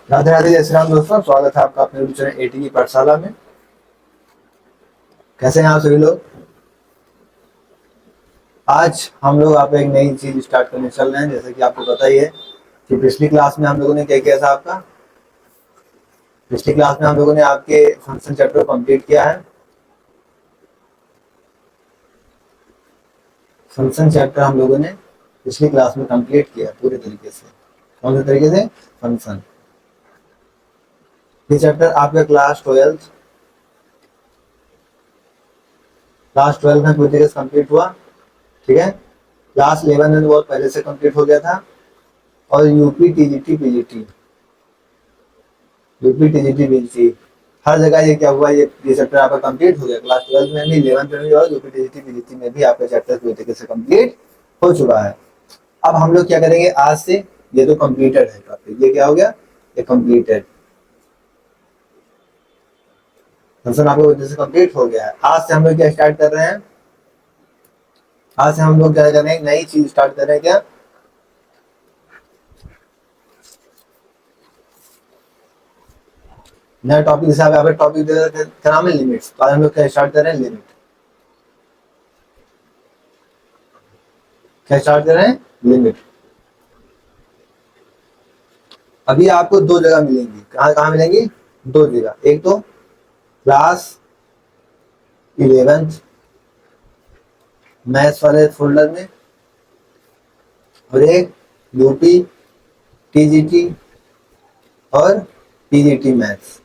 राधे राधे, जय श्री राम दोस्तों। स्वागत है आपका अपने यूट्यूब चैनल एटी की पाठशाला में। कैसे हैं आप सभी लोग? आज हम लोग आप एक नई चीज स्टार्ट करने चल रहे हैं। जैसे कि आपको पता ही है कि पिछली क्लास में हम लोगों ने क्या किया था। आपका पिछली क्लास में हम लोगों ने आपके फंक्शन चैप्टर को कंप्लीट किया है। फंक्शन चैप्टर हम लोगों ने पिछली क्लास में कंप्लीट किया पूरे तरीके से। कौन से तरीके से? फंक्शन। ये चैप्टर आपका क्लास 12 में पूरी तरीके से कंप्लीट हुआ। ठीक है, क्लास 11 में बहुत पहले से कंप्लीट हो गया था। और यूपी टीजीटी पीजीटी हर जगह ये क्या हुआ, ये चैप्टर आपका कंप्लीट हो गया। क्लास 12 में भी, 11 में भी और यूपी टीजीटी पीजीटी में भी आपका चैप्टर पूरी तरीके से कंप्लीट हो चुका है। अब हम लोग क्या करेंगे आज से, ये तो कंप्लीटेड है टॉपिक, ये क्या हो गया, ये कंप्लीटेड फंक्शन आपको वजह से कंप्लीट हो गया है। आज से हम लोग क्या स्टार्ट कर रहे हैं, आज से हम लोग क्या कर रहे हैं, नई चीज स्टार्ट कर रहे हैं। क्या? नया टॉपिक हिसाब से टॉपिक क्या नाम है, लिमिट्स। तो आज हम लोग क्या स्टार्ट कर रहे हैं, लिमिट। क्या स्टार्ट कर रहे हैं, लिमिट। अभी आपको दो जगह मिलेंगी। कहाँ कहाँ मिलेंगी? दो जगह। एक तो क्लास 11 मैथ्स वाले फोल्डर में, और एक यूपी टीजीटी और पीजीटी मैथ्स।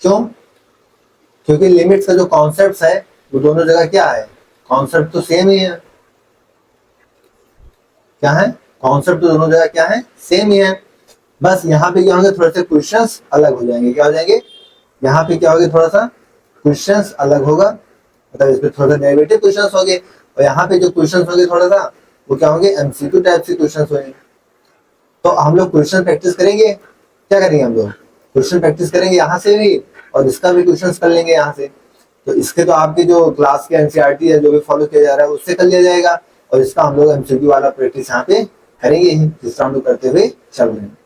क्यों? क्योंकि लिमिट्स का जो कॉन्सेप्ट है वो दोनों जगह क्या है, कॉन्सेप्ट तो सेम ही है। क्या है? कॉन्सेप्ट तो दोनों जगह क्या है, सेम ही है। बस यहाँ पे क्या होंगे, थोड़े से क्वेश्चंस अलग हो जाएंगे। क्या हो जाएंगे? यहाँ पे क्या होगा, थोड़ा सा क्वेश्चंस अलग होगा, मतलब इसमें थोड़ा सा डेरिवेटिव क्वेश्चंस होंगे। और यहाँ पे जो क्वेश्चंस होंगे थोड़ा सा, वो क्या होंगे, एमसीक्यू टाइप से क्वेश्चंस होंगे। तो हम लोग क्वेश्चन प्रैक्टिस करेंगे। क्या करेंगे हम लोग? क्वेश्चन प्रैक्टिस करेंगे यहाँ से भी, और इसका भी क्वेश्चन कर लेंगे यहाँ से। तो इसके तो आपके जो क्लास के एनसीईआरटी है, जो भी फॉलो किया जा रहा है, उससे कर लिया जाएगा। और इसका हम लोग एमसीक्यू वाला प्रैक्टिस यहाँ पे करेंगे ही, जिसका हम लोग करते हुए चल रहे हैं।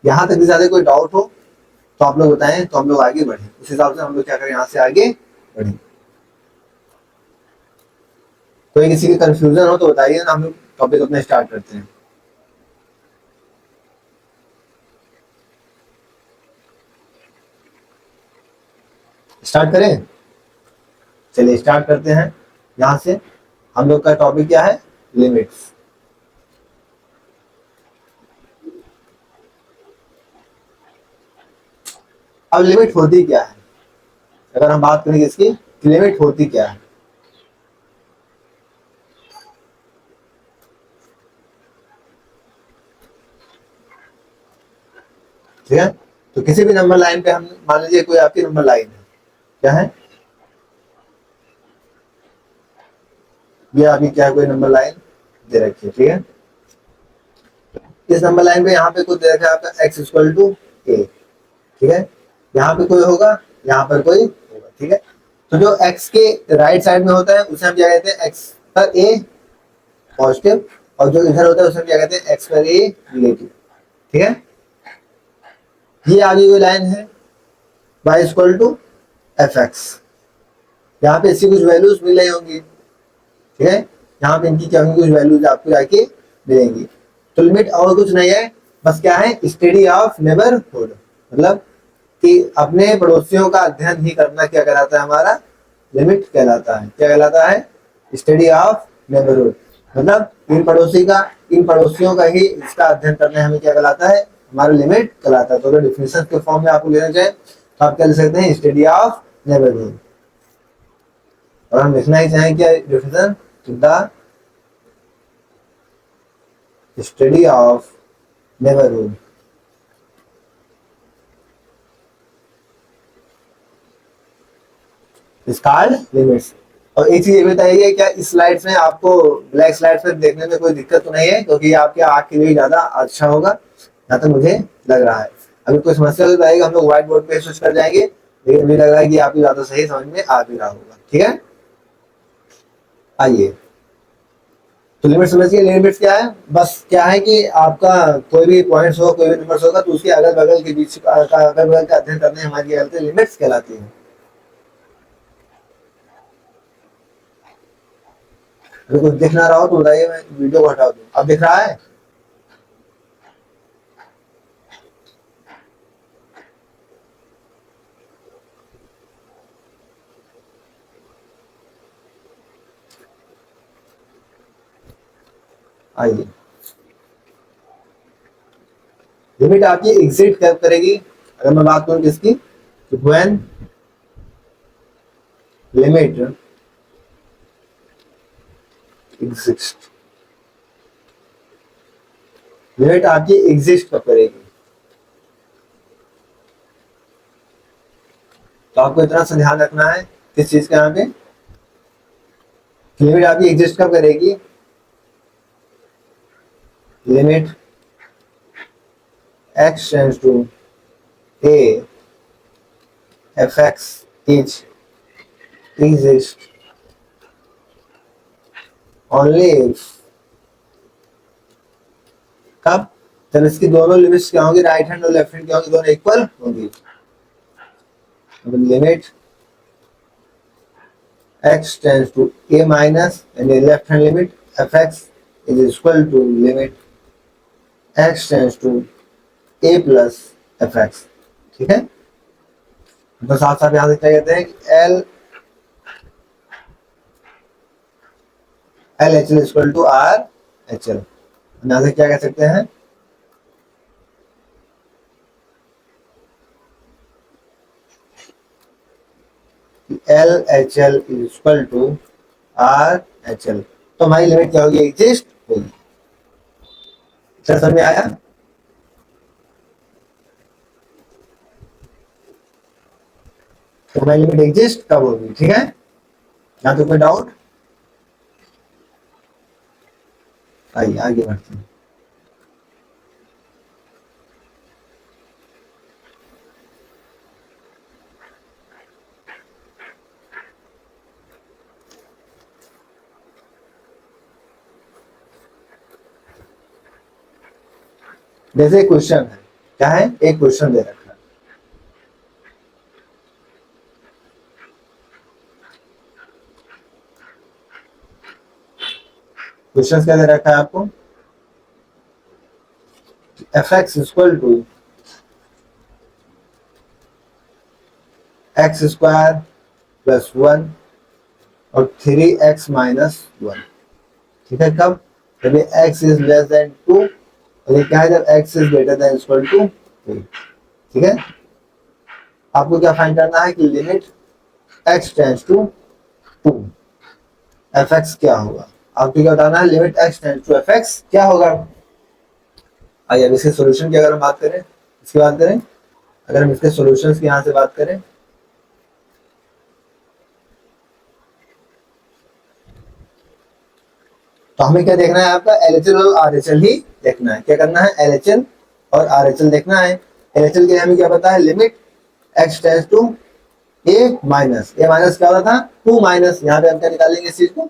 यहाँ तक भी ज्यादा कोई डाउट हो तो आप लोग बताएं, तो हम लोग आगे बढ़े। उस हिसाब से हम लोग क्या करें, यहाँ से आगे बढ़े। कोई किसी की कंफ्यूजन हो तो बताइए ना, हम लोग टॉपिक अपना स्टार्ट करते हैं। स्टार्ट करें? चलिए स्टार्ट करते हैं। यहाँ से हम लोग का टॉपिक क्या है, लिमिट्स। अब लिमिट होती क्या है, अगर हम बात करेंगे इसकी, लिमिट होती क्या है। ठीक है, तो किसी भी नंबर लाइन पे हम मान लीजिए कोई आपकी नंबर लाइन है, क्या है ये, अभी क्या कोई नंबर लाइन दे रखी है। ठीक है, इस नंबर लाइन पे यहाँ पे कुछ दे रखा है आपका x इक्वल टू ए। ठीक है, यहाँ पे कोई होगा, यहाँ पर कोई होगा। ठीक है, तो जो x के राइट साइड में होता है उसे हम क्या कहते हैं, x पर a पॉजिटिव, और जो इधर होता है उसे हम क्या कहते हैं, x पर a नेगेटिव। ठीक है, ये आगे कोई लाइन है y equal to F x. यहाँ पे इसकी कुछ वैल्यूज मिल रही होंगी। ठीक है, यहाँ पे इनकी क्या होंगी, कुछ वैल्यूज आपको जाके मिलेंगी। तो लिमिट और कुछ नहीं है, बस क्या है, स्टडी ऑफ नेबरहुड। मतलब कि अपने पड़ोसियों का अध्ययन ही करना क्या कहलाता है, हमारा लिमिट कहलाता है। क्या कहलाता है? Study of neighbourhood. मतलब इन पड़ोसियों का ही इसका अध्ययन करना हमें क्या कहलाता है, हमारा लिमिट कहलाता है। तो अगर डिफिनेशन के फॉर्म में आपको लेना चाहे तो आप क्या लिख सकते हैं, स्टडी ऑफ नेबरहुड। और हम लिखना ही चाहें क्या definition, the study of neighbourhood is called limits. और एक चीज ये बताइए, क्या इस स्लाइड्स में आपको ब्लैक स्लाइड्स पर देखने में कोई दिक्कत तो नहीं है, क्योंकि आपके आँख के लिए ज्यादा अच्छा होगा, जहाँ तक मुझे लग रहा है। अगर कोई समस्या हो जाएगी हम लोग व्हाइट बोर्ड पे स्विच कर जाएंगे, लेकिन मुझे लग रहा है कि आपको ज्यादा सही समझ में आ भी रहा होगा। ठीक है, आइए तो लिमिट समझिए, लिमिट क्या है, बस क्या है कि आपका कोई भी पॉइंट्स होगा, कोई भी नंबर्स होगा, तो उसके अगल बगल के बीच का अगल बगल का अध्ययन करने हमारी क्या कहते हैं, लिमिट्स कहलाती है। अगर कुछ दिख ना रहा हो तो बताइए, मैं वीडियो को हटा दूं। अब दिख रहा है? आइए, लिमिट आपकी एग्जिट कब करेगी, अगर मैं बात करूं किसकी, तो व्हेन लिमिट एग्जिस्ट, लिमिट आपकी एग्जिस्ट कब करेगी। तो आपको इतना सा ध्यान रखना है किस चीज का, यहाँ पे लिमिट आपकी एग्जिस्ट कब करेगी, limit x tends to a fx is exist only if, कब, जब इसकी दोनों लिमिट्स क्या होंगी, राइट हैंड और लेफ्ट हैंड क्या होंगी, दोनों इक्वल होंगी। Limit x tends to a minus and left hand limit fx is equal to limit x tends to a plus fx, ठीक है। तो साथ साथ यहां से क्या कहते हैं कि L H L equal to R H L, यहां से क्या कह सकते हैं, L H L equal to R H L. तो हमारी लिमिट क्या होगी, एग्जिस्ट होगी। क्या समझ में आया? तो हमारी लिमिट एग्जिस्ट कब होगी, ठीक है। यहाँ तो कोई डाउट? आइए आगे बढ़ते हैं। जैसे क्वेश्चन है, क्या है, एक क्वेश्चन दे रखा है, क्वेश्चन क्या दे रखा है आपको, F x equal to x square plus 1 और 3x माइनस 1, ठीक है। कब, जब x इज लेस देन 2, और ये क्या है, जब x is greater than equal to 3, ठीक है। आपको क्या फाइंड करना है कि limit x tends to 2 fx क्या होगा, आपको क्या बताना है, limit x tends to fx क्या होगा। आइए अब इसके सॉल्यूशन की अगर हम बात करें, इसकी बात करें, अगर हम इसके सॉल्यूशंस की यहां से बात करें, तो हमें क्या देखना है, आपका LHL और RHL ही देखना है। क्या करना है, LHL और RHL देखना है। LHL के हमें क्या पता है, limit x tends to a minus, a minus क्या होता था, 2 माइनस, यहाँ पे हम क्या निकालेंगे इस चीज को,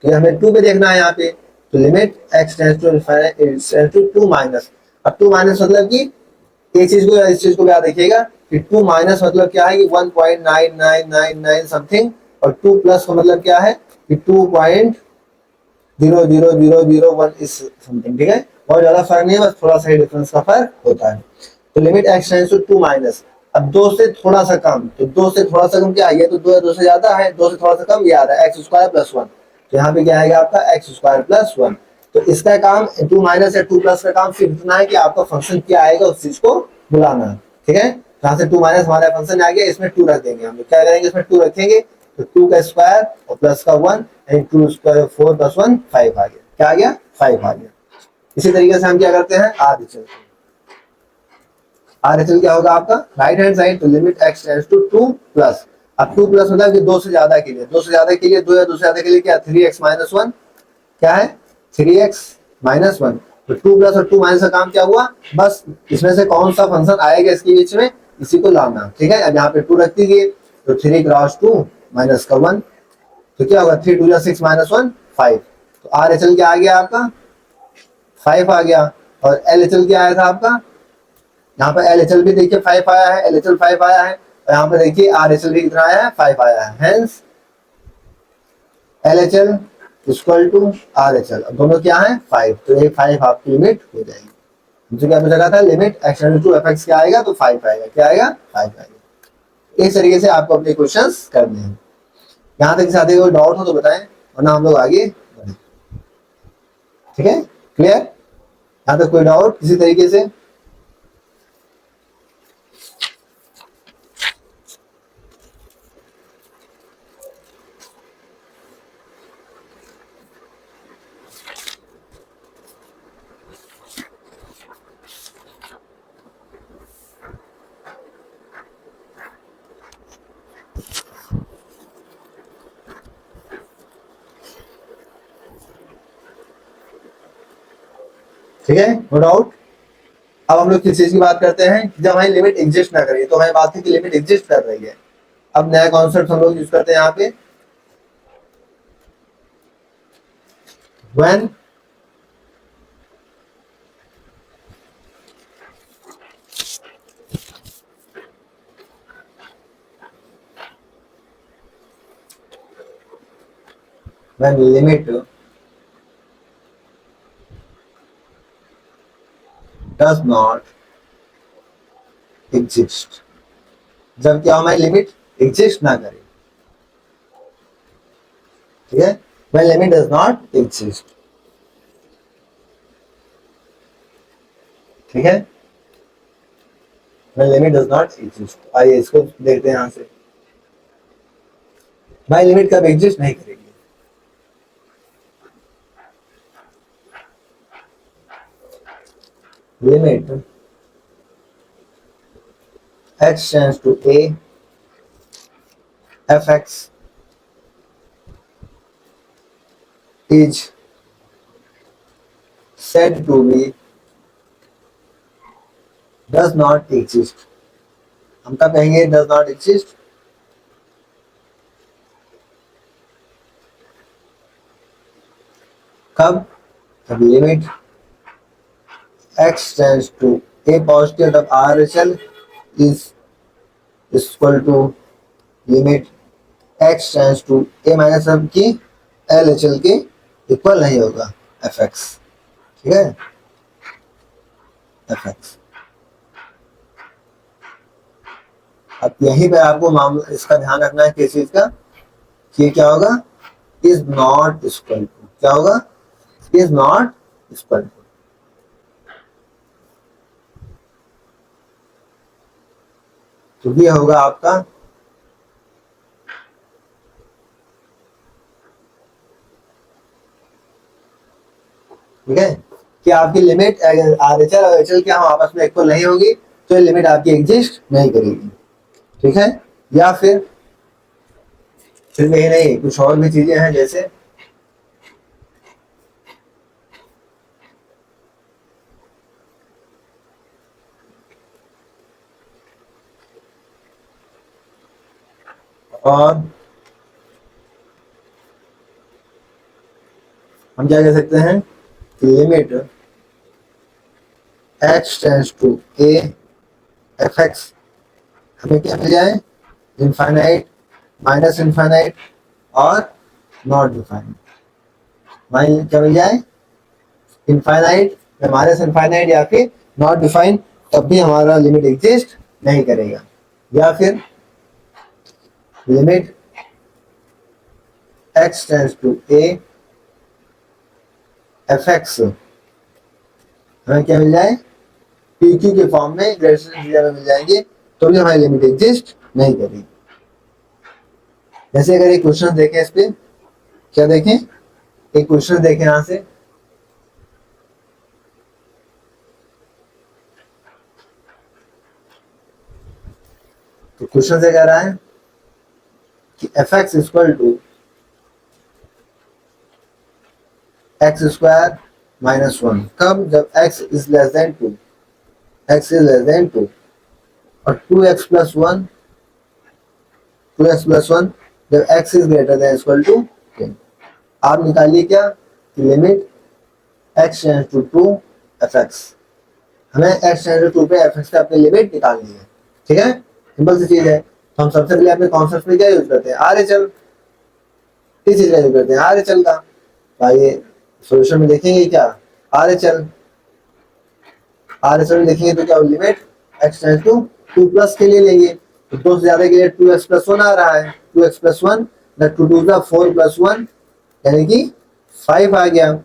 तो हमें 2 पे देखना है यहाँ पे, तो limit x tends to 2 minus. अब 2 माइनस मतलब कि एक चीज को, इस चीज को याद रखिएगा कि 2 माइनस मतलब क्या है कि 1.9999 समथिंग, और 2 प्लस का मतलब क्या है कि 2.00001 इस समथिंग, ठीक है। बहुत ज्यादा फर्क नहीं है, बस थोड़ा सा ही डिफरेंस का फर्क होता है। तो limit x tends to 2 minus, अब 2 से थोड़ा सा कम, तो 2 से थोड़ा सा कम क्या है, ये तो 2 से ज्यादा है, 2 से थोड़ा सा कम ये आ रहा है x स्क्वायर प्लस 1, तो यहाँ पे क्या आएगा आपका x स्क्वायर प्लस 1। तो इसका काम 2 माइनस या 2 प्लस का काम सिर्फ इतना है कि आपका फंक्शन क्या आएगा उस चीज को बुलाना, ठीक है। यहाँ से 2 माइनस हमारा फंक्शन आ गया, इसमें 2 रख देंगे, हम क्या करेंगे, इसमें 2 रखेंगे, तो 2 का स्क्वायर और प्लस का 1 एंड 2 स्क्वायर 4 प्लस 1 5 आ गया, क्या आ गया, 5 आ गया। इसी तरीके से हम क्या करते हैं, RHL, RHL क्या होगा आपका, राइट हैंड साइड, तो limit x tends to 2 plus, अब 2 प्लस मतलब कि 2 से ज्यादा के लिए, 2 से ज्यादा के लिए 2 या 2 से ज्यादा के लिए क्या, 3x माइनस 1, क्या है 3x माइनस 1, तो 2 प्लस और 2 माइनस का काम क्या हुआ, बस इसमें से कौन सा फंक्शन आएगा इसके बीच में, इसी को लाना, ठीक है। अब यहाँ पे 2 रख दीजिए, तो 3 क्रॉस 2 माइनस का 1, तो क्या होगा 3 2 6 माइनस 1 5, तो आर एच एल क्या आ गया आपका 5 आ गया, और एल एच एल क्या आया था आपका, यहाँ पर एल एच एल भी देखिए 5 आया है, एल एच एल 5 आया है, और यहाँ पर देखिए आर एच एल भी कितना आया है 5 आया है, hence L H L equal to R H L, दोनों क्या है 5, तो ये 5 आपकी लिमिट हो जाएगी। मुझे क्या पूछा था, limit x tends to F x क्या आएगा, तो 5 आएगा, क्या आएगा 5 आएगा। इस तरीके से आपको अपने क्वेश्चंस करने हैं। यहाँ तक साथी कोई डाउट हो तो बताएं, वरना हम लोग आगे बढ़े। ठीक है, क्लियर, यहाँ तक कोई डाउट किसी तरीके से? ठीक है, नो डाउट। अब हम लोग किस चीज की बात करते हैं, जब हमारी लिमिट एग्जिस्ट ना करे, तो हमारी बात है कि लिमिट एग्जिस्ट कर रही है। अब नया कॉन्सेप्ट हम लोग यूज करते हैं यहाँ पे, when when limit does not exist, जब क्या हमारी लिमिट एग्जिस्ट ना करे। ठीक है, when limit does not exist. ठीक है, when limit does not exist. आइए इसको देखते हैं यहाँ से, हमारी लिमिट कब एग्जिस्ट नहीं करेगी। Limit x tends to a fx is said to be does not exist। हम कब कहेंगे does not exist, कब, जब limit x tends to a positive, तब RHL is equal to limit x tends to a minus अब की LHL के equal नहीं होगा fx। ठीक है, fx। अब यहीं पे आपको मामला इसका ध्यान रखना है किस चीज का, कि क्या होगा, इज नॉट इक्वल टू, क्या होगा, इज नॉट इक्वल टू। तो ये होगा आपका ठीक है, कि आपकी लिमिट आरएचएल और एचएल क्या हम आपस में इक्वल नहीं होगी, तो ये लिमिट आपकी एग्जिस्ट नहीं करेगी। ठीक है, या फिर यही नहीं, कुछ और भी चीजें हैं, जैसे और हम क्या कह सकते हैं कि limit x tends to a fx हमें क्या मिल जाए, इनफाइनाइट, माइनस इनफाइनाइट और नॉट डिफाइंड। माइन क्या मिल जाए, इनफाइनाइट, माइनस इनफाइनाइट या फिर नॉट डिफाइंड, तब भी हमारा लिमिट एग्जिस्ट नहीं करेगा। या फिर limit x tends to a fx हमें क्या मिल जाए, PQ के फॉर्म में ग्रेजुएशन में मिल जाएंगे, तो भी हमारी लिमिट एग्जिस्ट नहीं करेगी। जैसे अगर एक क्वेश्चन देखें, इस पे क्या देखें, एक क्वेश्चन देखें यहां से, तो क्वेश्चन से कह रहा है कि fx equal to x square minus 1, कब, जब x is less than 2, x is less than 2, और 2x प्लस 1, 2x प्लस 1 जब x is greater than equal to 10। आप निकालिए क्या, limit x tends to 2 fx, हमें x टेंड्स टू 2 पे fx का अपनी लिमिट निकालनी है। ठीक है, सिंपल सी चीज है। तो हम सबसे पहले अपने कॉन्सेप्ट में क्या यूज करते हैं, RHL, इस चीज का यूज करते हैं RHL का। तो आइए सोल्यूशन में देखेंगे क्या, RHL में देखेंगे तो क्या limit x tends to 2 plus के लिए लेंगे, तो 2 से ज्यादा के लिए 2x प्लस 1 आ रहा है, 2x प्लस 1 टू 2 4 प्लस 1 यानी कि 5 आ गया।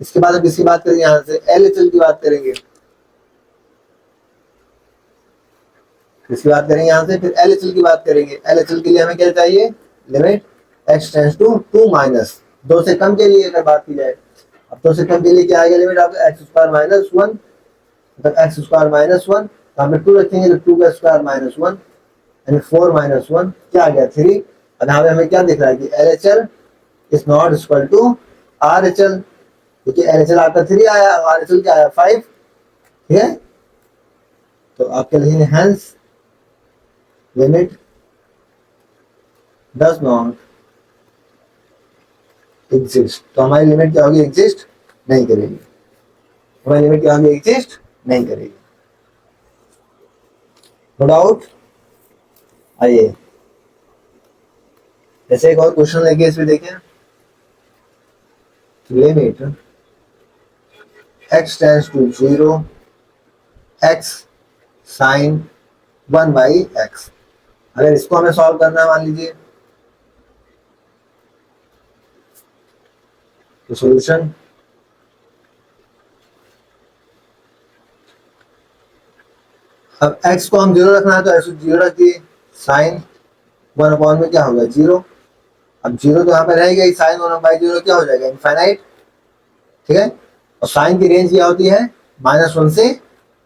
इसके बाद हम किसकी बात करेंगे, यहाँ से LHL की बात करेंगे। किसकी बात करेंगे यहाँ से, फिर LHL की बात करेंगे। LHL के लिए हमें क्या चाहिए, limit x tends to 2 minus 2 से कम के लिए अगर बात की जाए, अब 2 से कम के लिए क्या आएगा लिमिट आपका x स्क्वायर माइनस 1, मतलब x स्क्वायर माइनस 1, तो हमें 2 रखेंगे तो 2 का स्क्वायर माइनस 1 यानी 4 माइनस 1 क्या आ गया 3। और यहाँ पे हमें क्या दिख रहा है कि LHL is not equal to RHL, क्योंकि LHL आपका 3 आया और RHL क्या आया 5। ठीक है, तो आपके लिए hence limit does not exist, तो हमारी लिमिट क्या होगी, एग्जिस्ट नहीं करेगी। हमारी लिमिट क्या होगी, एग्जिस्ट नहीं करेगी। No doubt. आइए ऐसे एक और क्वेश्चन लेके इसमें देखें, limit x tends to 0 x sine 1 by x, अगर इसको हमें सॉल्व करना है मान लीजिए, तो सॉल्यूशन अब x को हम 0 रखना है तो x 0 रख दिए, साइन 1 अपॉन में क्या होगा 0, अब 0 तो यहाँ पे रहेगा ही, साइन 1 बाई 0 क्या हो जाएगा इनफाइनाइट। ठीक है, और साइन की रेंज क्या होती है -1 से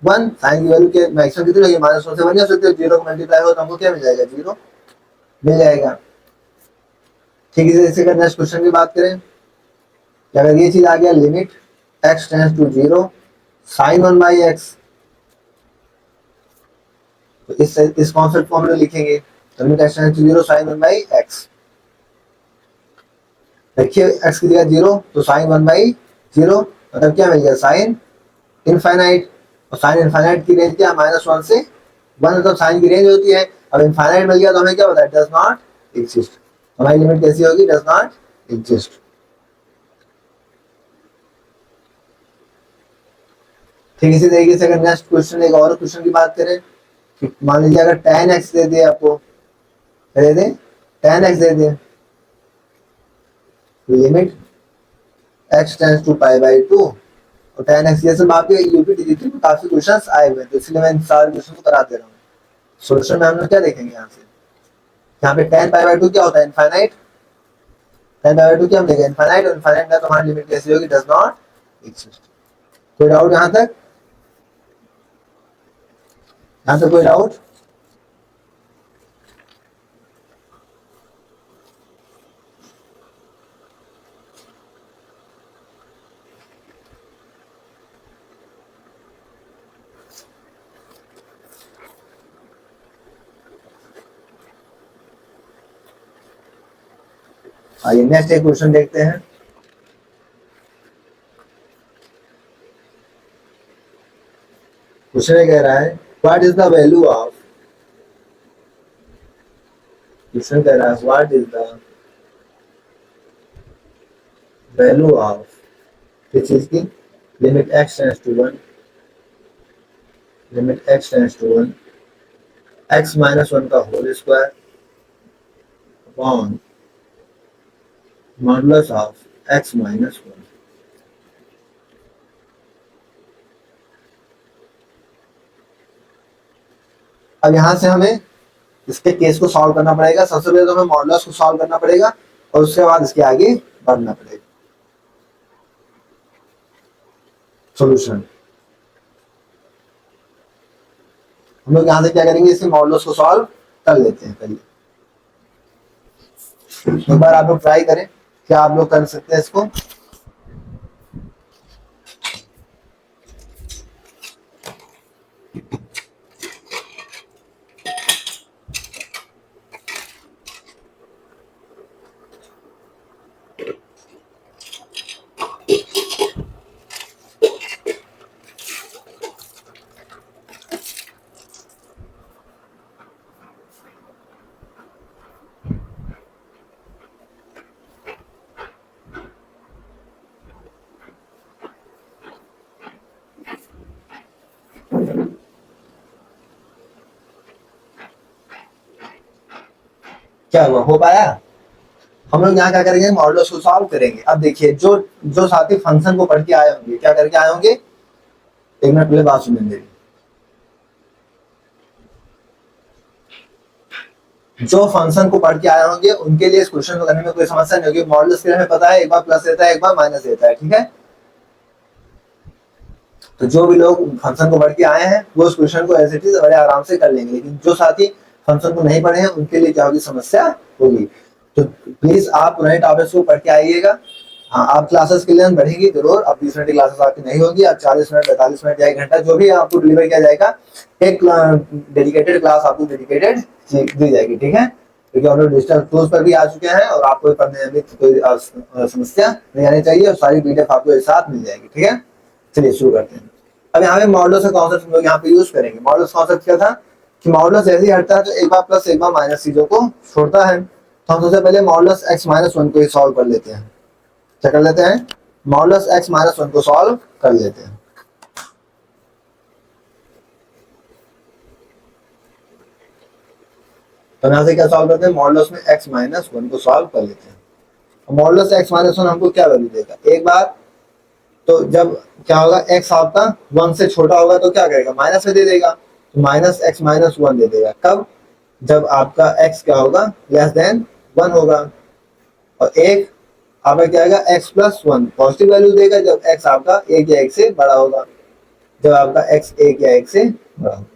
1, साइन की वैल्यू के मैक्सिमम कितनी होगी -1 से 1 हो सकती है, 0 को मल्टीप्लाई हो तो हमको क्या मिल जाएगा 0 मिल जाएगा। ठीक है, इसी का नेक्स्ट क्वेश्चन की बात करें कि अगर ये चीज आ गया limit x tends to 0 sine 1 by x, तो इस कॉन्सेप्ट को हम लोग लिखेंगे, तो limit x tends to 0 sine 1 by x, देखिए x की जगह 0 तो साइन 1 बाई 0, मतलब क्या मिल गया साइन इनफाइनाइट, और साइन इनफाइनाइट की रेंज क्या -1 से 1, मतलब साइन की रेंज होती है। अब इनफाइनाइट मिल गया तो हमें क्या बताया, डज नॉट एग्जिस्ट, हमारी लिमिट कैसी होगी, डज नॉट एग्जिस्ट। ठीक इसी तरीके से अगर नेक्स्ट क्वेश्चन एक और क्वेश्चन की बात करें कि मान लीजिए अगर tan x दे दिए आपको, दे दें tan x दे दें, limit x tends to pi by 2 और tan x, ये सब आपके यूपी टीजीटी में काफी क्वेश्चंस आए हुए हैं, तो इसलिए मैं इन सारे क्वेश्चन को करा दे रहा हूँ। सोल्यूशन में हम लोग क्या देखेंगे यहाँ से, यहाँ पे tan पाई बाई 2 क्या होता है इनफाइनाइट, tan पाई बाई 2 क्या हम देंगे इनफाइनाइट, और इनफाइनाइट का तो हमारी लिमिट कैसी होगी, डज नॉट एग्जिस्ट। कोई डाउट यहाँ तक, यहाँ तक कोई डाउट। आइए नेक्स्ट एक क्वेश्चन देखते हैं। क्वेश्चन कह रहा है what is the value of, question कह रहा है what is the value of किस चीज की, limit x tends to 1, limit x tends to 1 x minus 1 का whole square upon modulus of x minus 1। अब यहां से हमें इसके केस को सॉल्व करना पड़ेगा, सबसे पहले तो हमें मॉडुलस को सॉल्व करना पड़ेगा और उसके बाद इसके आगे बढ़ना पड़ेगा। सॉल्यूशन हम लोग यहां से क्या करेंगे, इसके मॉडुलस को सॉल्व कर लेते हैं पहले, एक बार आप लोग ट्राई करें, क्या आप लोग कर सकते हैं इसको। क्या हुआ, हो पाया? हम लोग यहाँ क्या करेंगे, मॉडुलस को सॉल्व करेंगे। अब देखिए जो जो साथी फंक्शन को पढ़ के आए होंगे, क्या करके आए होंगे, एक मिनट पहले बात सुनेंगे मेरी। जो फंक्शन को पढ़ के आए होंगे उनके लिए इस क्वेश्चन को करने में कोई समस्या नहीं होगी। मॉडुलस के हमें पता है, एक बार प्लस रहता है, एक बार माइनस रहता है, ठीक है। तो जो भी लोग फंक्शन को पढ़ के आए हैं वो उस क्वेश्चन को ऐसे चीज बड़े आराम से कर लेंगे, लेकिन जो साथी फंक्शन को नहीं पढ़े हैं उनके लिए क्या होगी, समस्या होगी। तो प्लीज आप पुराने टॉपिक्स को पढ़ के आइएगा। हाँ, आप क्लासेस के लिए बढ़ेंगी जरूर। अब 20 मिनट की क्लासेस आपकी नहीं होगी, अब 40 मिनट, 45 मिनट या 1 घंटा जो भी आपको डिलीवर किया जाएगा, एक डेडिकेटेड क्लास आपको डेडिकेटेड दी जाएगी, ठीक है। क्योंकि हम लोग डिजिटल टूल्स पर भी आ चुके हैं और आपको पढ़ने में कोई समस्या नहीं आनी चाहिए, और सारी पीडीएफ आपको एक साथ मिल जाएगी, ठीक है। चलिए शुरू करते हैं। अब यहाँ पे मॉडुलस का कॉन्सेप्ट हम लोग यहाँ पे यूज करेंगे। मॉडुलस कॉन्सेप्ट क्या था कि मॉडुलस ऐसे ही हटता है तो एक बार प्लस एक बार माइनस चीजों को छोड़ता है। तो हम सबसे पहले मॉडुलस x माइनस वन को ही सॉल्व कर लेते हैं। क्या कर लेते हैं, मॉडुलस x माइनस वन को सॉल्व कर लेते हैं। तो यहाँ से क्या सॉल्व करते हैं, मॉडुलस में x माइनस वन को सॉल्व कर लेते हैं। मॉडुलस x माइनस वन हमको क्या वैल्यू देगा, एक बार तो जब क्या होगा, x आपका वन से छोटा होगा तो क्या करेगा, माइनस में दे देगा। तो माइनस x माइनस वन दे देगा कब, जब आपका x क्या होगा, लेस देन वन होगा। और एक आपका क्या आएगा, x plus one positive value देगा जब x आपका एक या एक से बड़ा होगा, जब आपका x एक या एक से बड़ा होगा।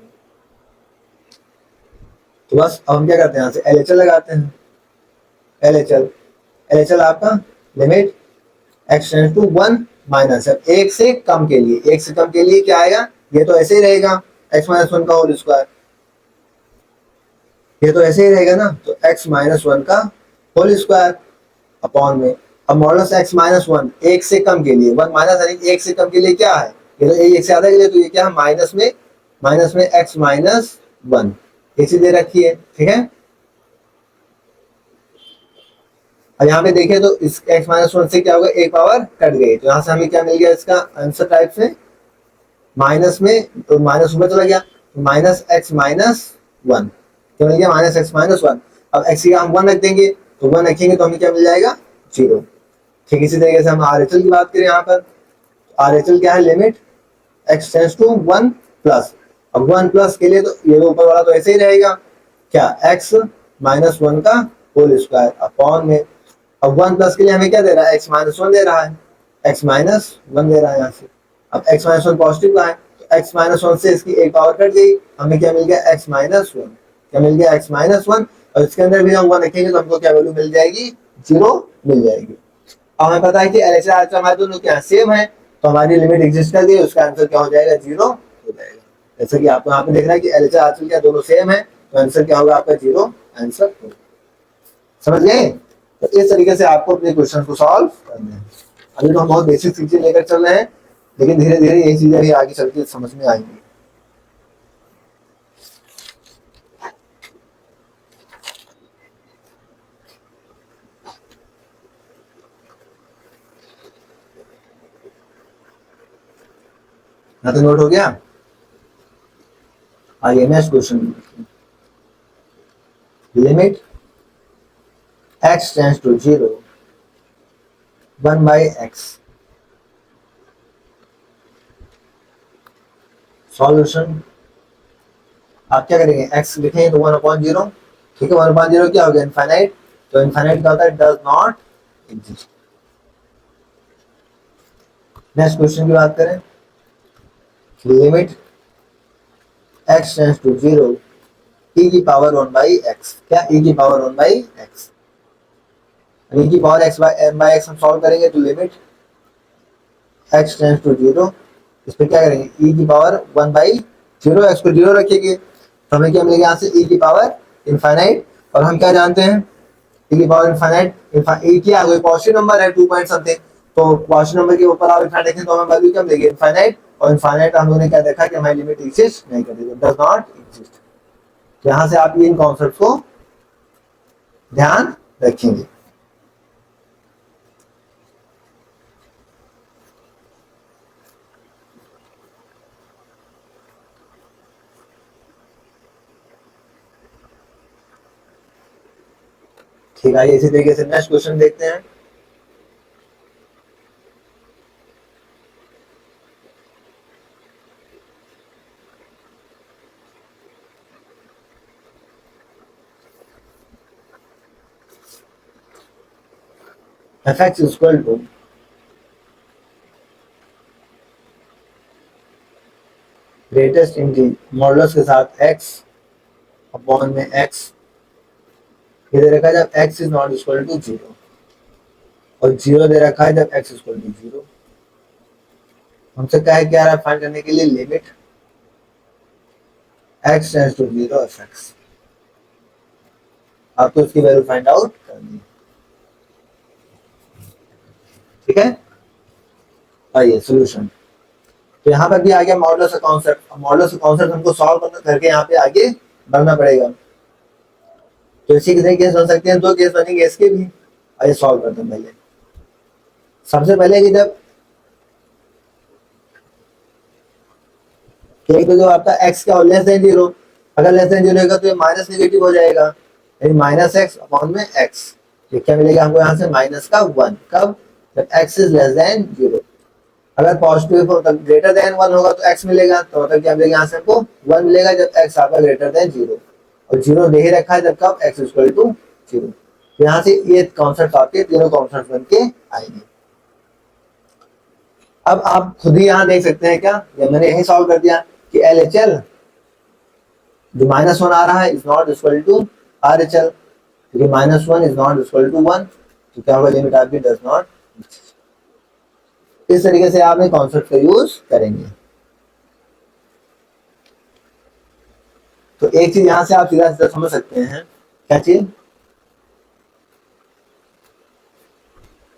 तो बस अब हम क्या करते हैं, यहाँ से LHL लगाते हैं। LHL LHL आपका limit x tends to one minus, एक से कम के लिए, एक से कम के लिए क्या आएगा, ये तो ऐसे ही रहेगा x माइनस वन का होल स्क्वायर, ये तो ऐसे ही रहेगा ना, तो x माइनस वन का होल स्क्वायर अपॉन में। अब मॉडुलस x माइनस वन एक से कम के लिए, वन माइनस यानी एक से कम के लिए क्या है, ये तो एक से ज्यादा के लिए, तो ये क्या है, माइनस में x माइनस वन ऐसी दे रखी है, ठीक है। और यहाँ पे देखिए तो इस x माइनस वन से क्या होगा, एक पावर कट गई, तो यहाँ से हमें क्या मिल गया, इसका आंसर टाइप से माइनस में, तो माइनस ऊपर चला गया, माइनस एक्स माइनस वन, क्या मिल गया, माइनस एक्स माइनस वन। अब एक्स की हम वन रख देंगे, तो वन रखेंगे तो हमें क्या मिल जाएगा, जीरो। ठीक इसी तरीके से हम आर एच एल की बात करें, यहाँ पर आर एच एल क्या है, limit x tends to one plus. अब वन प्लस के लिए तो ये ऊपर वाला तो ऐसे ही रहेगा, क्या, एक्स माइनस वन का होल स्क्वायर अपॉन में। अब वन प्लस के लिए हमें क्या दे रहा है, एक्स माइनस वन दे रहा है, एक्स माइनस वन दे रहा है यहाँ से। अब x माइनस वन पॉजिटिव का है, तो x माइनस वन से इसकी एक पावर कट गई, हमें क्या मिल गया, x माइनस वन, क्या मिल गया, x माइनस वन। और इसके अंदर भी हम वन रखेंगे तो हमको क्या वैल्यू मिल जाएगी, जीरो मिल जाएगी। अब हमें पता है कि LHS आंसर हमारे दोनों क्या सेम है, तो हमारी लिमिट एग्जिस्ट कर दी, उसका आंसर क्या हो जाएगा, जीरो हो जाएगा। जैसे कि आपको यहाँ पे देख रहा है कि LHS आंसर क्या दोनों सेम है, तो आंसर क्या होगा आपका, जीरो आंसर होगा। समझ गए? तो इस तरीके से आपको अपने क्वेश्चन को सॉल्व करना है। अभी तो हम बहुत बेसिक चीजें लेकर चल रहे हैं, लेकिन धीरे धीरे यही चीजें भी आगे चल के समझ में आएंगी। तो नोट हो गया। आइए next question, limit x tends to zero one by x, solution. आप क्या करेंगे, x लिखेंगे तो वन अपॉन जीरो, ठीक है, वन अपॉन जीरो क्या हो गया, इनफाइनाइट। तो इनफाइनाइट क्या होता है, does not exist. Next question की बात करें, limit x tends to zero e की पावर वन बाई एक्स, क्या e की power one by x, e की पावर x बाई एक्स हम सॉल्व करेंगे तो limit x tends to zero, इस पर क्या करेंगे, e की power one by zero, x को जीरो रखेंगे तो हमें क्या मिलेगा, यहाँ से e की पावर इनफाइनाइट। और हम क्या जानते हैं, e की पावर इनफाइनाइट, e क्या कोई पॉजिटिव नंबर है, टू पॉइंट समथिंग, तो पॉजिटिव नंबर के ऊपर आप इनफाइनाइट देखें तो हमें वैल्यू क्या मिलेगी, इनफाइनाइट। और इनफाइनाइट हम लोगों ने क्या देखा कि हमारी लिमिट एग्जिस्ट नहीं करती, डज नॉट एग्जिस्ट। यहाँ से आप इन कॉन्सेप्ट को ध्यान रखेंगे। ठीक है, इसी तरीके से नेक्स्ट क्वेश्चन देखते हैं। F x equal to greatest integer modulus के साथ x अपॉन में x, ये दे रखा है जब x is not equal to 0, और 0 दे रखा है जब x इक्वल टू 0। हमसे क्या रहा है फाइंड करने के लिए limit x tends to 0 f x. आपको इसकी वैल्यू फाइंड आउट करनी है। ठीक है, आइए सोल्यूशन। तो यहाँ पर भी आ गया मॉडुलस का कॉन्सेप्ट। मॉडुलस का कॉन्सेप्ट हमको सॉल्व करके यहाँ पे आगे बढ़ना पड़ेगा। तो इसी कितने केस बन सकते हैं, 2 केस बनेंगे इसके भी। आइए सॉल्व करते हैं। पहले सबसे पहले कि जब एक तो जो आपका x क्या हो लेस देन 0, अगर लेस देन 0 होगा तो ये माइनस नेगेटिव हो जाएगा, यानी माइनस एक्स अपॉन में x। ये क्या मिलेगा हमको यहाँ से माइनस का 1, कब जब x इज लेस देन 0। अगर पॉजिटिव हो तब ग्रेटर देन 1 होगा तो x मिलेगा, तो मतलब क्या मिलेगा यहाँ से हमको 1 मिलेगा जब x आपका ग्रेटर देन 0, और 0 दे ही रखा है जब कब x इक्वल टू 0। तो यहाँ से ये कॉन्सेप्ट आपके तीनों कॉन्सेप्ट बन के आएंगे। अब आप खुद ही यहाँ देख सकते हैं क्या, ये मैंने यही सॉल्व कर दिया कि LHL जो -1 आ रहा है is not equal to RHL, क्योंकि -1 इज नॉट इक्वल टू 1, तो क्या होगा लिमिट आपकी डज नॉट। इस तरीके से आप कॉन्सेप्ट का यूज करेंगे। तो एक चीज यहां से आप सीधा सीधा समझ सकते हैं, क्या चीज,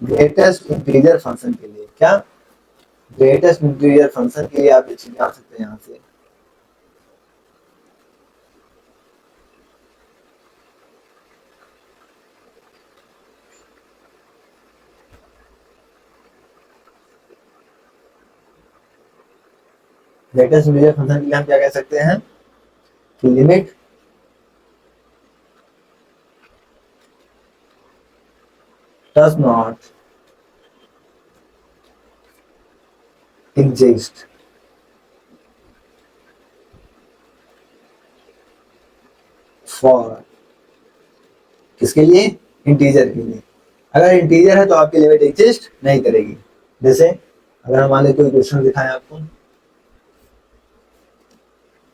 ग्रेटेस्ट इंटीजर फंक्शन के लिए, क्या ग्रेटेस्ट इंटीजर फंक्शन के लिए आप ये चीज जान सकते हैं यहां से। ग्रेटेस्ट इंटीजर फंक्शन के लिए हम क्या कह सकते हैं कि limit does not exist for, किसके लिए, इंटीजर के लिए। अगर इंटीजर है तो आपकी लिमिट एग्जिस्ट नहीं करेगी। जैसे अगर हम मान लें कोई क्वेश्चन दिखाएं आपको,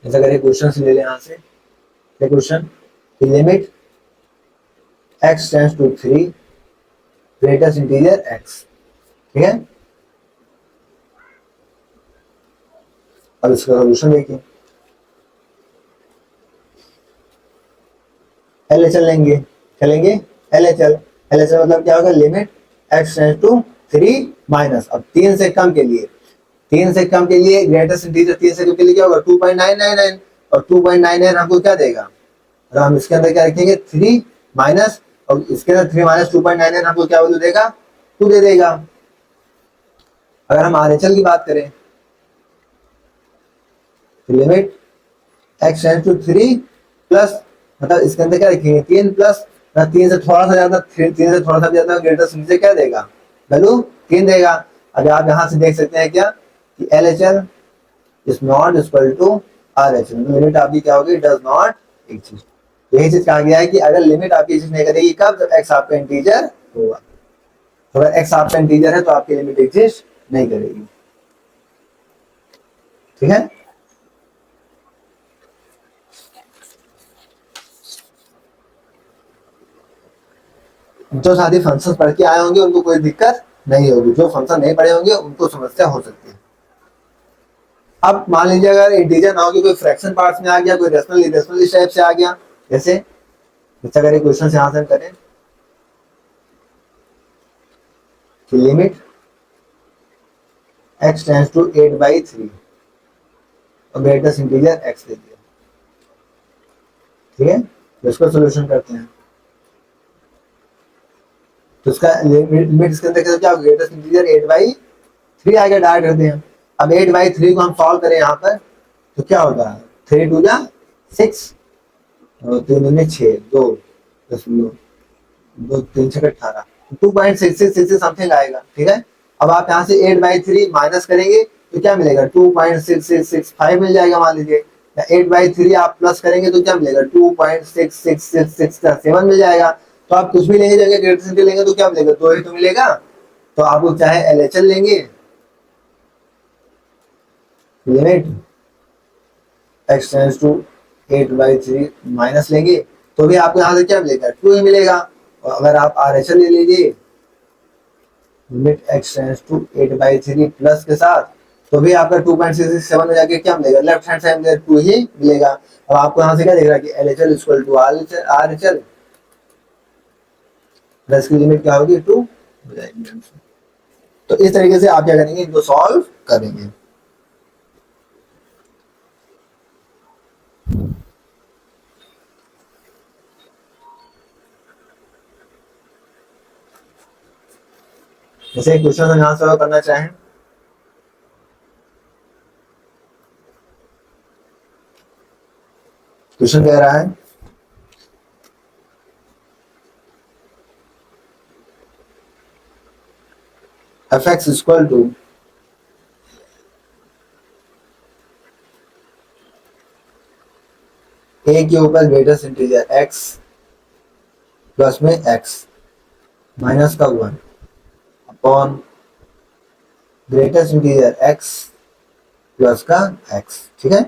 जैसे अगर ये क्वेश्चन ले लें यहाँ से, ये question limit x tends to 3 greatest integer x, ठीक है। अब इसका सॉल्यूशन देखिए, LHL लेंगे, क्या लेंगे, LHL। LHL मतलब क्या होगा, limit x tends to 3 minus, अब 3 से कम के लिए, 3 से कम के लिए ग्रेटेस्ट इंटीजर 3 से कम के लिए क्या होगा 2.999, और 2.99 हमको क्या देगा, और हम इसके अंदर क्या रखेंगे 3 माइनस, और इसके अंदर 3 माइनस 2.99 हमको क्या वैल्यू देगा, 2 दे देगा। अगर हम RHL की बात करें तो limit x tends to 3 plus, मतलब इसके अंदर क्या रखेंगे 3 प्लस, 3 से थोड़ा सा ज्यादा, 3 से थोड़ा सा ज्यादा ग्रेटेस्ट इंटीजर क्या देगा, वैल्यू 3 देगा। अगर आप यहां से देख सकते हैं क्या कि LHL is not equal to RHL, limit आपकी क्या होगी, डज नॉट एग्जिस्ट। यही चीज कहा गया है कि अगर लिमिट आपकी एग्जिस्ट नहीं करेगी कब, जब x आपका इंटीजर होगा। तो अगर x आपका इंटीजर है तो आपकी लिमिट एग्जिस्ट नहीं करेगी, ठीक है। जो साथी फंक्शन पढ़ के आए होंगे उनको कोई दिक्कत नहीं होगी, जो फंक्शन नहीं पढ़े होंगे उनको समस्या हो सकती है। अब मान लीजिए अगर इंटीजर ना हो, कोई फ्रैक्शन पार्ट्स में आ गया, कोई रेशनल टाइप से आ गया, जैसे अगर एक क्वेश्चन से आंसर करें कि लिमिट x टेंड्स टू 8/3 और ग्रेटेस्ट इंटीजर x दे दिया, ठीक है। तो इसको सॉल्यूशन करते हैं, तो इसका लिमिट इसके अंदर क्या होगा, ग्रेटेस्ट इंटीजर 8/3 आएगा, डायरेक्ट करते हैं। अब 8/3 को हम सॉल्व करें यहाँ पर तो क्या होगा, 3 2 जा 6 और 3 दूनी 6, 2 10 दो तीन छः 18, 2.66 समथिंग आएगा, ठीक है। अब आप यहाँ से 8/3 माइनस करेंगे तो क्या मिलेगा, 2.6665 मिल जाएगा मान लीजिए। 8/3 आप प्लस करेंगे तो क्या मिलेगा, 2.6667 मिल जाएगा। तो आप कुछ भी लेंगे, जगह ग्रेटर देन लेंगे तो क्या मिलेगा, 2 ही तो मिलेगा। तो आप लोग चाहे LHL लेंगे, limit x tends to 8/3 minus लेंगे तो भी आपको यहाँ से क्या मिलेगा, 2 ही मिलेगा। और अगर आप RHL ले लीजिए, limit x tends to 8/3 plus के साथ, तो भी आपका 2.667 में जाके क्या मिलेगा, लेफ्ट हैंड साइड में 2 ही मिलेगा। अब आपको यहाँ से क्या दिख रहा है कि LHL equal to RHL, plus की लिमिट क्या होगी, 2 हो जाएगी। तो इस तरीके से आप क्या करेंगे, इनको सॉल्व करेंगे। जैसे क्वेश्चन हम यहाँ सॉल्व करना चाहें, क्वेश्चन कह रहा है fx इक्वल टू a के ऊपर ग्रेटेस्ट इंटीजर x प्लस में x माइनस का 1 upon greatest integer x plus का x, ठीक है।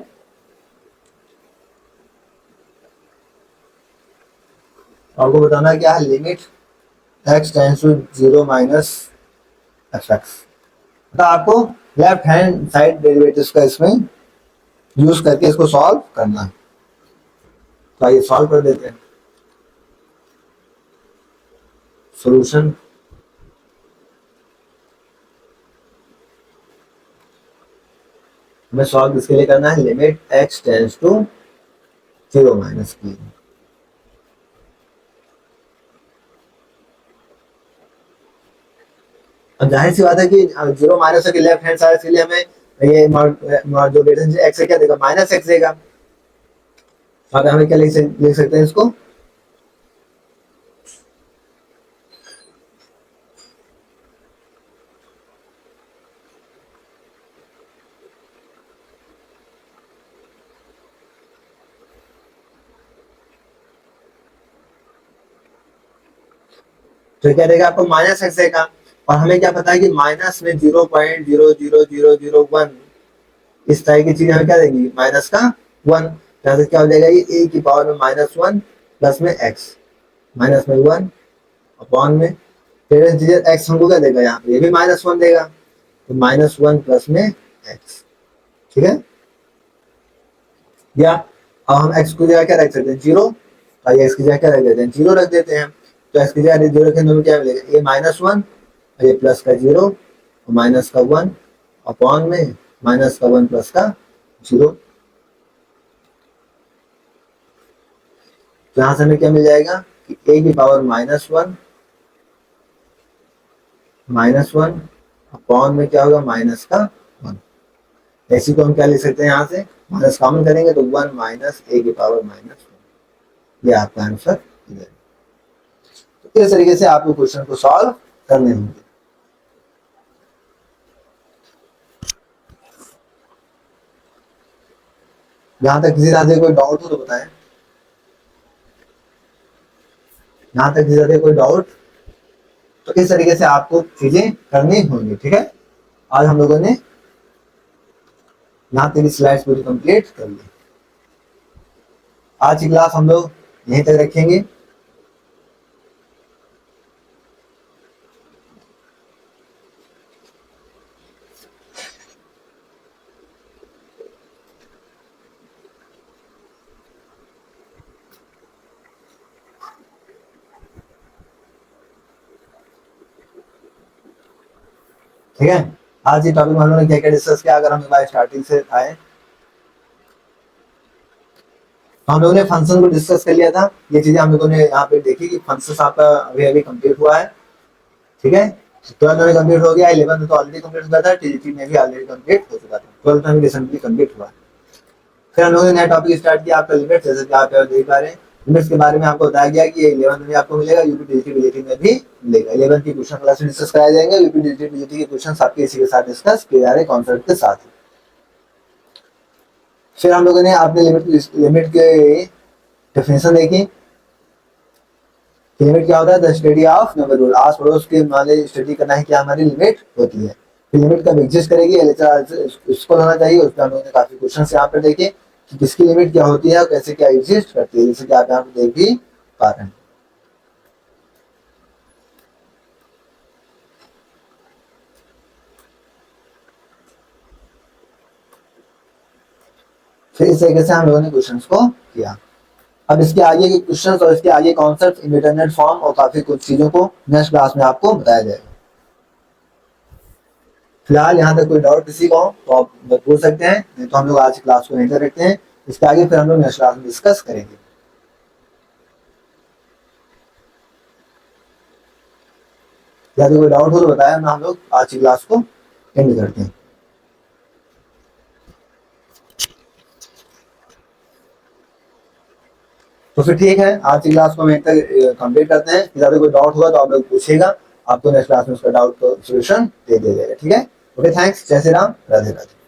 आपको बताना क्या है, limit x tends to 0 minus fx। तो आपको लेफ्ट हैंड साइड डेरिवेटिव्स का इसमें यूज करके इसको सॉल्व करना है। तो आइए सॉल्व कर देते हैं। सॉल्यूशन हमें सॉल्व इसके लिए करना है, limit x tends to 0 minus की। अब जाहिर सी बात है कि 0 माइनस के लेफ्ट हैंड साइड के लिए हमें ये जो डिफरेंस x है क्या देगा, माइनस x देगा। अब हमें क्या लिख सकते हैं इसको, तो क्या देगा आपको, माइनस x देगा। और हमें क्या पता है कि माइनस में 0.00001 इस तरह की चीज हमें क्या देगी, माइनस का 1। यहाँ से क्या हो जाएगा, ये a की पावर में -1 प्लस में x माइनस में 1 अपॉन में इंटीजर x हमको क्या देगा, यहाँ पे ये भी -1 देगा, तो -1 प्लस में x, ठीक है। या अब हम x को जगह क्या रख सकते हैं, 0, और x की जगह क्या रख देते हैं, 0 रख देते हैं। तो x की जगह 0 रखें तो क्या मिलेगा, ये -1 और ये प्लस का 0 और माइनस का 1 अपॉन में माइनस का 1 प्लस का 0। तो यहां से हमें क्या मिल जाएगा कि a की पावर -1 अपॉन में क्या होगा, माइनस का 1। ऐसी को हम क्या लिख सकते हैं, यहाँ से माइनस कॉमन करेंगे तो 1 माइनस a की पावर -1, ये आपका आंसर है। तो इस तरीके से आपको क्वेश्चन को सॉल्व करने होंगे। यहां तक किसी तरह से कोई डाउट हो तो बताएं। यहां तक किसी तरह से कोई डाउट, तो इस तरीके से आपको चीजें करनी होंगी, ठीक है। आज हम लोगों ने यहाँ तक स्लाइड्स पूरी कंप्लीट कर ली। आज की क्लास हम लोग यहीं तक रखेंगे। ठीक है, आज ये टॉपिक में हम लोगों ने क्या क्या डिस्कस किया, अगर हम एक बार स्टार्टिंग से आए तो हम लोगों ने फंक्शन को डिस्कस कर लिया था। ये चीजें हम लोगों ने यहाँ पे देखी कि फंक्शन आपका अभी अभी कंप्लीट हुआ है, ठीक है। 12 में कंप्लीट हो गया, 11 में तो ऑलरेडी कंप्लीट हो गया था, TGT में भी ऑलरेडी कंप्लीट हो चुका था, 12 में रिसेंटली कंप्लीट हुआ। फिर हम लोगों ने नया टॉपिक स्टार्ट किया आपका लिमिट, जैसे कि आप देख पा रहे हैं लिमिट्स के बारे में आपको बताया गया कि 11 में आपको मिलेगा, यूपी डीजीटी में भी मिलेगा। 11 की क्वेश्चन क्लास में डिस्कस कराए जाएंगे, यूपी डीजीटी के क्वेश्चन आपके इसी के साथ डिस्कस किए जा रहे हैं कॉन्सेप्ट के साथ। फिर हम लोगों ने आपने लिमिट के डेफिनेशन देखी। लिमिट क्या होता है? द स्टडी ऑफ नेबरहुड, आस पड़ोस के माले स्टडी करना है क्या हमारी लिमिट होती है। लिमिट कब एग्जिस्ट करेगी, इसको होना चाहिए। उस पर हम लोगों ने काफी क्वेश्चन यहाँ पर देखे कि किसकी लिमिट क्या होती है और कैसे क्या एग्जिस्ट करती है, जैसे कि आप यहाँ पर देख भी पा रहे हैं। फिर इस तरीके से हम लोगों ने क्वेश्चंस को किया। अब इसके आगे के क्वेश्चंस और इसके आगे कॉन्सेप्ट, इंडिटरमिनेट फॉर्म और काफी कुछ चीजों को नेक्स्ट क्लास में आपको बताया जाएगा। फिलहाल यहाँ तक कोई डाउट किसी को हो तो आप पूछ सकते हैं, नहीं तो हम लोग आज की क्लास को यहीं तक रखते हैं। इसके आगे फिर हम लोग नेक्स्ट क्लास में डिस्कस करेंगे। यदि कोई डाउट हो तो बताया ना, हम लोग आज की क्लास को एंड करते हैं। तो फिर ठीक है, आज की क्लास को हम यहीं तक कंप्लीट करते हैं। यदि कोई डाउट हुआ तो आप लोग पूछिएगा, आपको नेक्स्ट क्लास में उसका डाउट को सोल्यूशन दे दिया जाएगा। ठीक है, ओके, थैंक्स, जय श्री राम, राधे राधे।